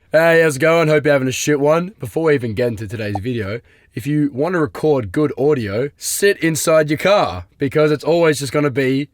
Hey, how's it going? Hope you're having a shit one. Before we even get into today's video, if you want to record good audio, sit inside your car because it's always just going to be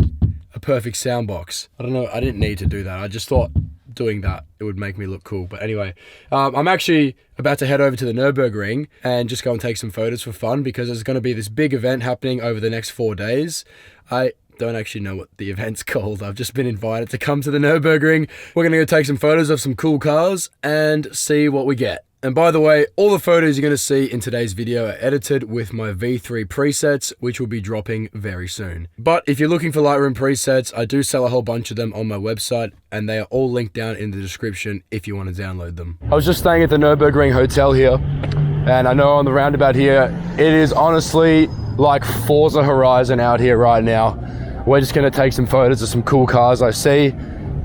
a perfect sound box. I don't know, I didn't need to do that. I just thought doing that, it would make me look cool. But anyway, I'm actually about to head over to the Nurburgring and just go and take some photos for fun because there's going to be this big event happening over the next 4 days. I don't actually know what the event's called. I've just been invited to come to the Nurburgring. We're gonna go take some photos of some cool cars and see what we get. And by the way, all the photos you're gonna see in today's video are edited with my V3 presets, which will be dropping very soon. But if you're looking for Lightroom presets, I do sell a whole bunch of them on my website and they are all linked down in the description if you want to download them. I was just staying at the Nurburgring Hotel here, and I know on the roundabout here, it is honestly like Forza Horizon out here right now. We're just gonna take some photos of some cool cars I see.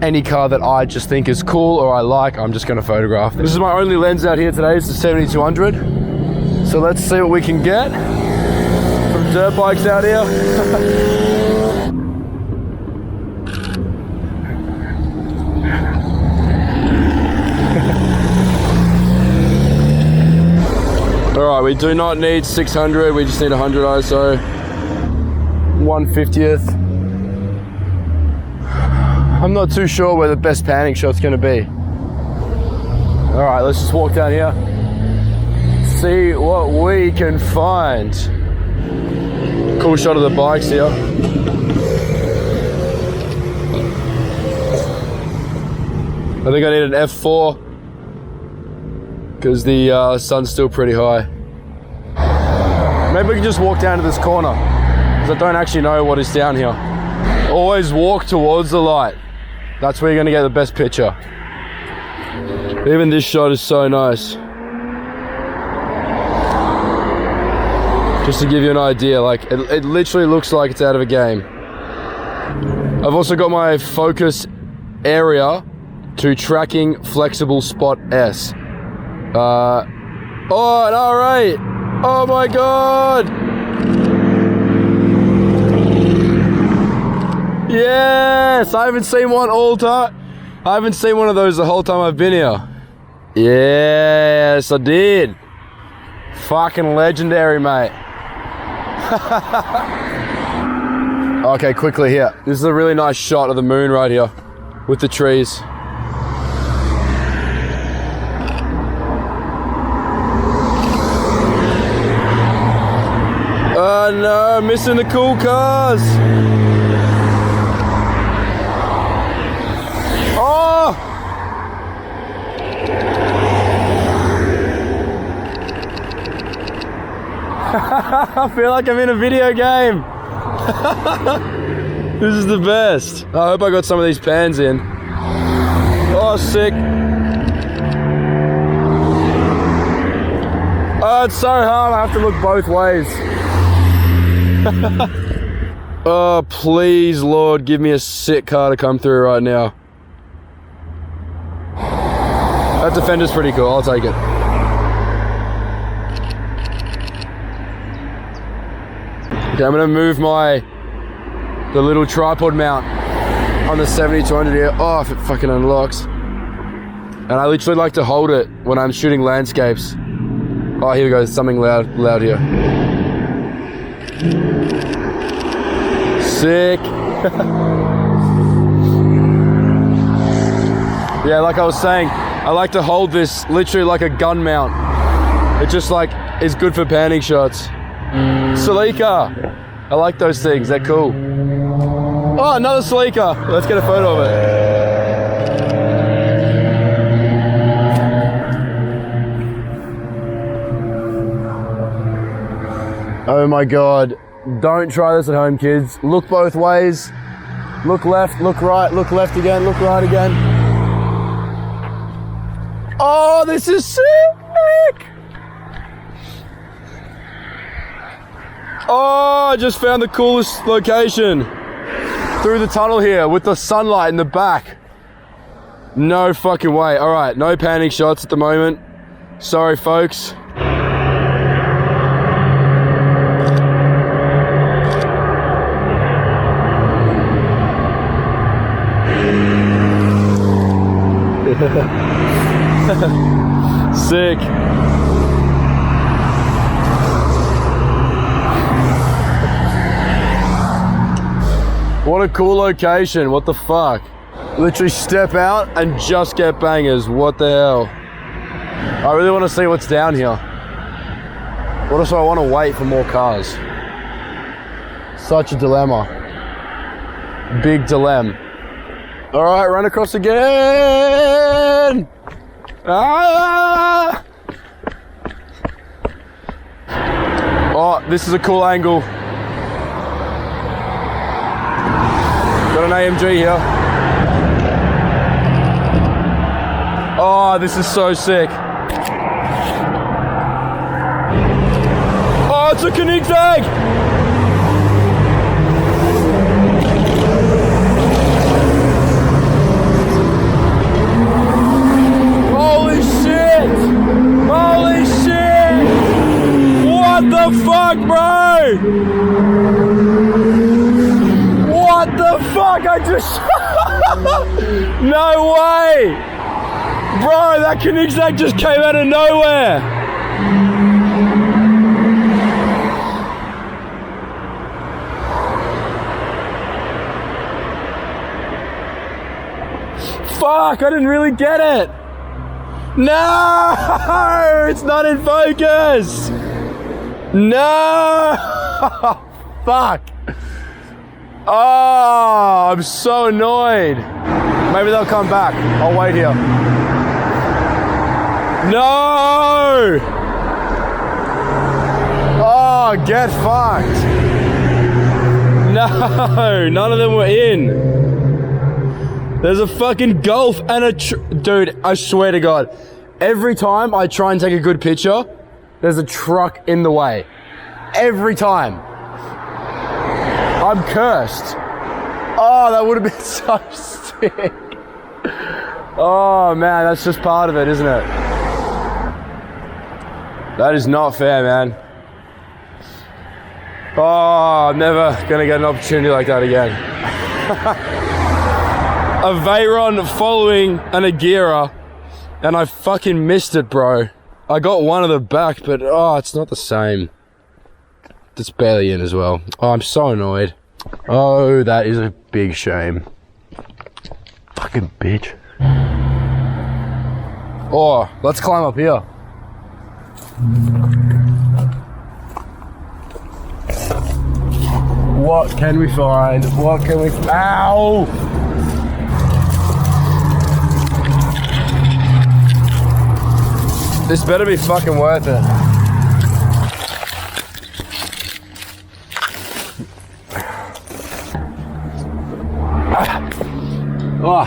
Any car that I just think is cool or I like, I'm just gonna photograph. This is my only lens out here today, it's the 7200. So let's see what we can get from dirt bikes out here. All right, we do not need 600, we just need 100 ISO. 1/50th. I'm not too sure where the best panning shot's gonna be. All right, let's just walk down here, see what we can find. Cool shot of the bikes here. I think I need an f4 because the sun's still pretty high. Maybe we can just walk down to this corner because I don't actually know what is down here. Always walk towards the light. That's where you're gonna get the best picture. Even this shot is so nice. Just to give you an idea, like it literally looks like it's out of a game. I've also got my focus area to tracking flexible spot S. Oh, an R8! Oh my god! Yes! I haven't seen one all time. I haven't seen one of those the whole time I've been here. Yes, I did. Fucking legendary, mate. Okay, quickly here. This is a really nice shot of the moon right here with the trees. Oh no, missing the cool cars. Oh! I feel like I'm in a video game. This is the best. I hope I got some of these pans in. Oh, sick. Oh, it's so hard. I have to look both ways. Oh, please, Lord, give me a sick car to come through right now. That Defender's pretty cool, I'll take it. Okay, I'm gonna move the little tripod mount on the 7200 here. Oh, if it fucking unlocks. And I literally like to hold it when I'm shooting landscapes. Oh, here we go, something loud here. Sick. Yeah, like I was saying, I like to hold this literally like a gun mount. It just like is good for panning shots. Celica. I like those things, they're cool. Oh, another Celica. Let's get a photo of it. Oh my God. Don't try this at home, kids. Look both ways. Look left, look right, look left again, look right again. Oh, this is sick! Oh, I just found the coolest location. Through the tunnel here with the sunlight in the back. No fucking way. All right, no panning shots at the moment. Sorry, folks. Sick. What a cool location, what the fuck? Literally step out and just get bangers, what the hell? I really want to see what's down here. What if I want to wait for more cars? Such a dilemma. Big dilemma. All right, run across again. Ah! Oh, this is a cool angle. Got an AMG here. Oh, this is so sick. Oh, it's a Koenigsegg! Holy shit! Holy shit! What the fuck, bro? What the fuck? I just... No way! Bro, that Koenigsegg just came out of nowhere! Fuck, I didn't really get it! No! It's not in focus! No! Fuck! Oh, I'm so annoyed. Maybe they'll come back. I'll wait here. No! Oh, get fucked. No, none of them were in. There's a fucking Golf and a dude, I swear to God, every time I try and take a good picture, there's a truck in the way. Every time. I'm cursed. Oh, that would have been so sick. Oh man, that's just part of it, isn't it? That is not fair, man. Oh, I'm never gonna get an opportunity like that again. A Veyron following an Agira, and I fucking missed it, bro. I got one of the back, but oh, it's not the same. It's barely in as well. Oh, I'm so annoyed. Oh, that is a big shame. Fucking bitch. Oh, let's climb up here. What can we find? What can we... Ow! This better be fucking worth it. Oh.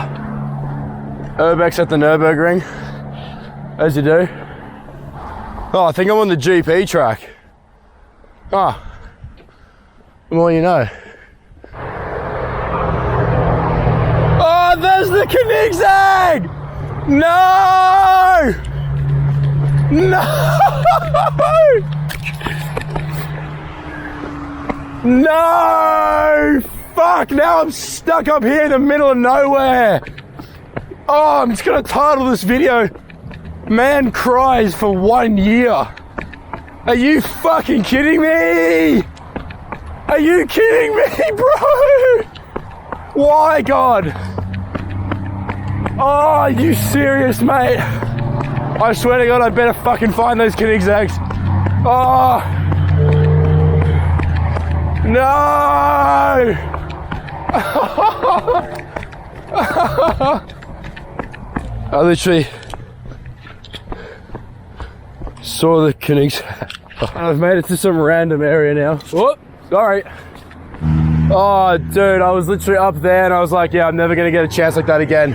Urbex at the Nurburgring, as you do. Oh, I think I'm on the GP track. Ah, the more you know. Oh, there's the Koenigsegg! No! No! No! Fuck, now I'm stuck up here in the middle of nowhere. Oh, I'm just gonna title this video, Man Cries for 1 year. Are you fucking kidding me? Are you kidding me, bro? Why, God? Oh, are you serious, mate? I swear to God, I better fucking find those Koenigsegg's. Oh. No! I literally saw the Koenigsegg. I've made it to some random area now. Whoop, sorry. Oh, dude, I was literally up there and I was like, yeah, I'm never gonna get a chance like that again.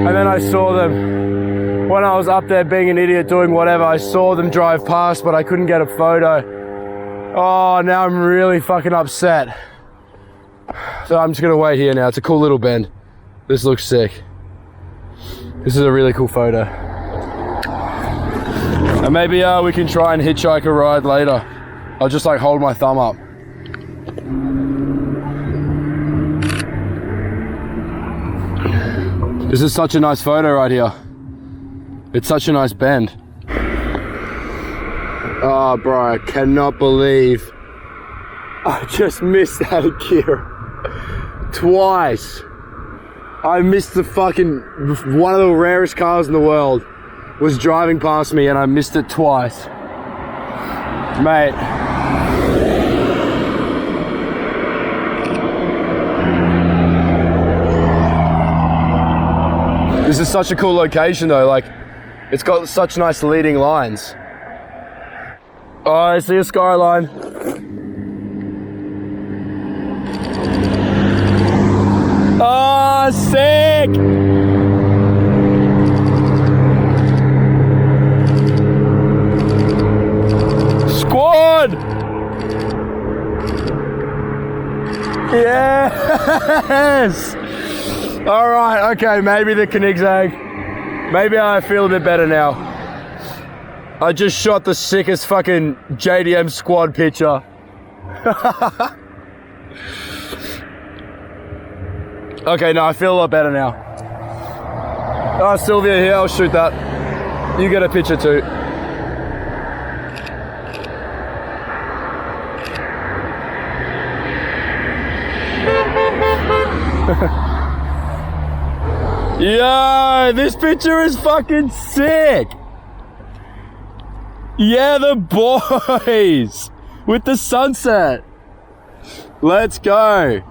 And then I saw them when I was up there being an idiot doing whatever. I saw them drive past, but I couldn't get a photo. Oh, now I'm really fucking upset. So I'm just gonna wait here now. It's a cool little bend. This looks sick. This is a really cool photo. And maybe we can try and hitchhike a ride later. I'll just like hold my thumb up. This is such a nice photo right here. It's such a nice bend. Oh, bro, I cannot believe I just missed that gear twice. I missed the fucking, one of the rarest cars in the world was driving past me and I missed it twice. Mate. This is such a cool location though, like, it's got such nice leading lines. Oh, I see a skyline. Oh, sick! Squad! Yes! Alright, okay, maybe the Koenigsegg. Maybe I feel a bit better now. I just shot the sickest fucking JDM squad picture. Okay, no, I feel a lot better now. Oh, Sylvia here, I'll shoot that. You get a picture too. Yo, this picture is fucking sick. Yeah, the boys with the sunset. Let's go.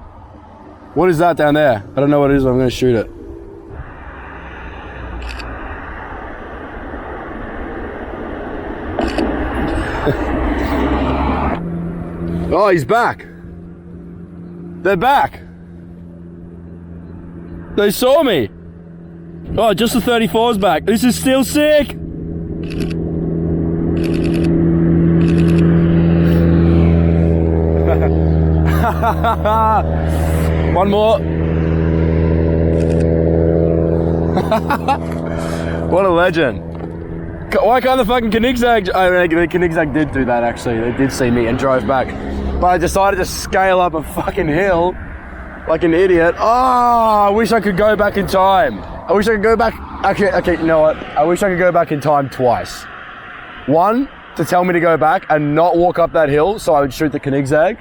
What is that down there? I don't know what it is, but I'm gonna shoot it. Oh, he's back. They're back. They saw me. Oh, just the 34's back. This is still sick. One more. What a legend. Why can't the fucking Koenigsegg... Oh, the Koenigsegg did do that actually. They did see me and drove back. But I decided to scale up a fucking hill like an idiot. Oh, I wish I could go back in time. I wish I could go back... Okay, you know what? I wish I could go back in time twice. One, to tell me to go back and not walk up that hill so I would shoot the Koenigsegg.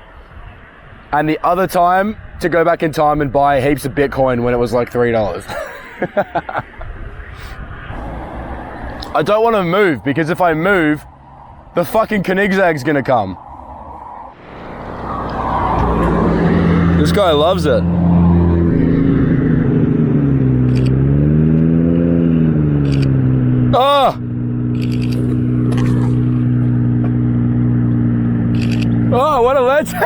And the other time, to go back in time and buy heaps of Bitcoin when it was like $3. I don't want to move, because if I move, the fucking Koenigsegg's gonna come. This guy loves it. Oh! Oh, what a legend!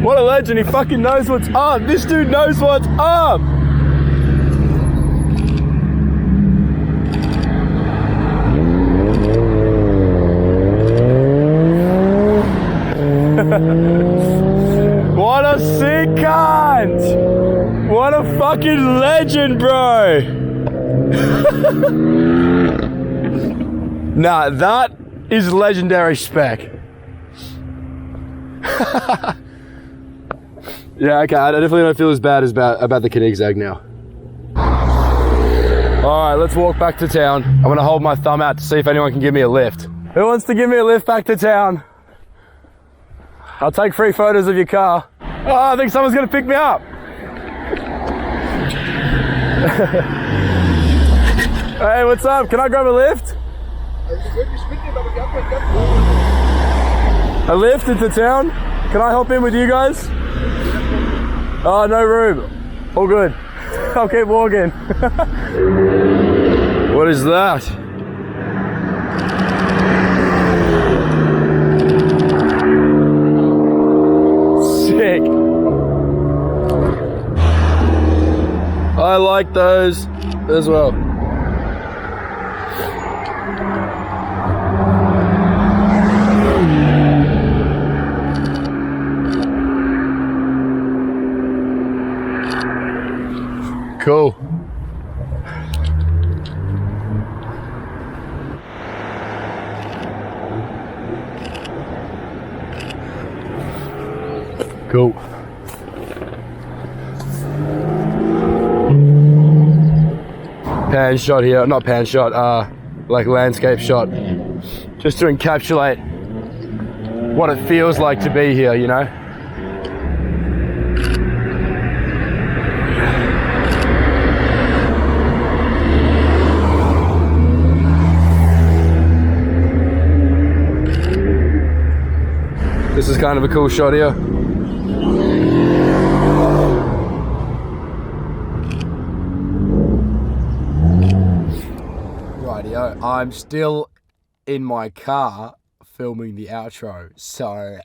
What a legend, he fucking knows what's up. This dude knows what's up. What a sick cunt. What a fucking legend, bro. Nah, that is legendary spec. Yeah, okay, I definitely don't feel as bad as about the Koenigsegg now. Alright, let's walk back to town. I'm gonna hold my thumb out to see if anyone can give me a lift. Who wants to give me a lift back to town? I'll take free photos of your car. Oh, I think someone's gonna pick me up. Hey, what's up? Can I grab a lift? A lift into town? Can I hop in with you guys? Oh, no room. All good. I'll keep walking. What is that? Sick. I like those as well. Cool. Cool. Pan shot here, not pan shot, like landscape shot. Just to encapsulate what it feels like to be here, you know? This is kind of a cool shot here. Rightio, I'm still in my car filming the outro, so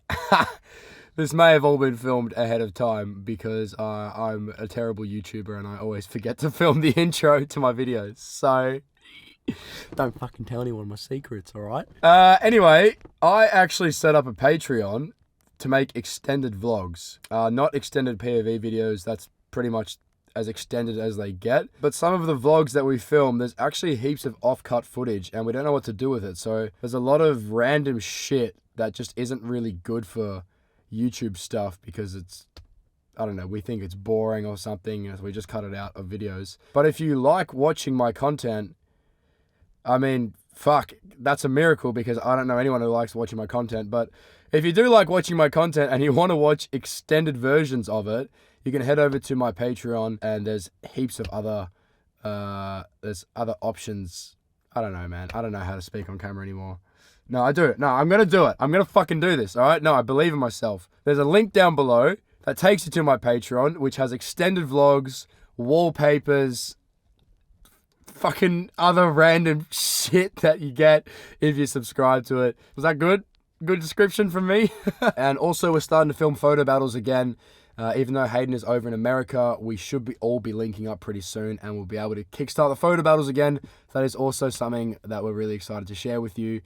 this may have all been filmed ahead of time because I'm a terrible YouTuber and I always forget to film the intro to my videos, so don't fucking tell anyone my secrets, alright? Anyway, I actually set up a Patreon to make extended vlogs, not extended POV videos. That's pretty much as extended as they get, but some of the vlogs that we film, there's actually heaps of off-cut footage and we don't know what to do with it, so there's a lot of random shit that just isn't really good for YouTube stuff because it's, I don't know, we think it's boring or something, so we just cut it out of videos. But if you like watching my content, I mean, fuck, that's a miracle because I don't know anyone who likes watching my content, but if you do like watching my content and you want to watch extended versions of it, you can head over to my Patreon and there's heaps of other, there's other options. I don't know, man. I don't know how to speak on camera anymore. No, I do. No, I'm going to do it. I'm going to fucking do this, all right? No, I believe in myself. There's a link down below that takes you to my Patreon, which has extended vlogs, wallpapers, fucking other random shit that you get if you subscribe to it. Was that good? Good description from me? And also we're starting to film photo battles again. Even though Hayden is over in America, we should all be linking up pretty soon and we'll be able to kickstart the photo battles again. That is also something that we're really excited to share with you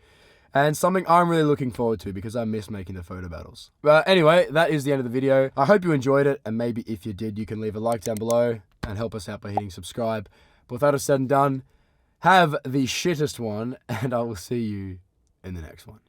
and something I'm really looking forward to because I miss making the photo battles. But anyway, that is the end of the video. I hope you enjoyed it, and maybe if you did, you can leave a like down below and help us out by hitting subscribe. But with that said and done, have the shittest one, and I will see you in the next one.